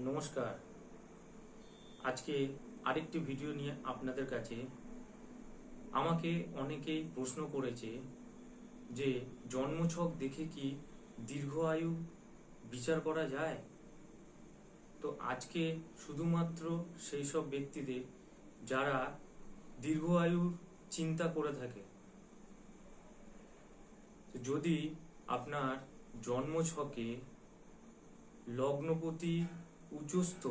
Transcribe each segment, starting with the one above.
নমস্কার। আজকে আরেকটি ভিডিও নিয়ে আপনাদের কাছে। আমাকে অনেকেই প্রশ্ন করেছে যে জন্মছক দেখে কি দীর্ঘ আয়ু বিচার করা যায়। তো আজকে শুধুমাত্র সেই সব ব্যক্তিদের যারা দীর্ঘ আয়ুর চিন্তা করে থাকে। যদি আপনার জন্মছকে লগ্নপতি উচ্চস্থ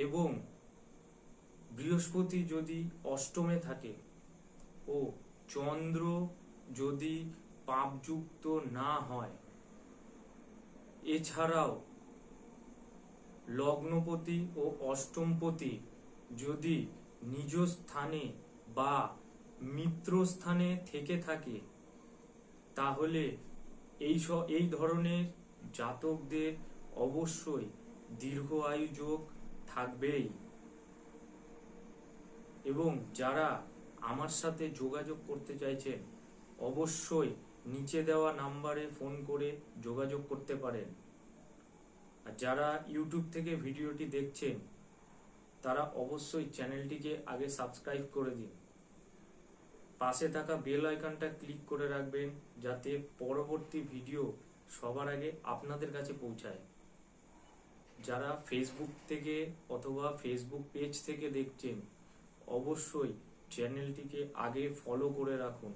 এবং বৃহস্পতি যদি অষ্টমে থাকে ও চন্দ্র যদি পাপযুক্ত না হয়, এছাড়াও লগ্নপতি ও অষ্টমপতি যদি নিজ স্থানে বা মিত্র স্থানে থেকে থাকে, তাহলে এই ধরনের জাতকদের অবশ্যই দীর্ঘ আয়ু যোগ থাকবেই। এবং যারা আমার সাথে যোগাযোগ করতে চাইছেন, অবশ্যই নিচে দেওয়া নাম্বারে ফোন করে যোগাযোগ করতে পারেন। আর যারা ইউটিউব থেকে ভিডিওটি দেখছেন, তারা অবশ্যই চ্যানেলটিকে আগে সাবস্ক্রাইব করে দিন। পাশে থাকা বেল আইকনটা ক্লিক করে রাখবেন, যাতে পরবর্তী ভিডিও সবার আগে আপনাদের কাছে পৌঁছায়। যারা ফেসবুক থেকে অথবা ফেসবুক পেজ থেকে দেখছেন, অবশ্যই চ্যানেলটিকে আগে ফলো করে রাখুন।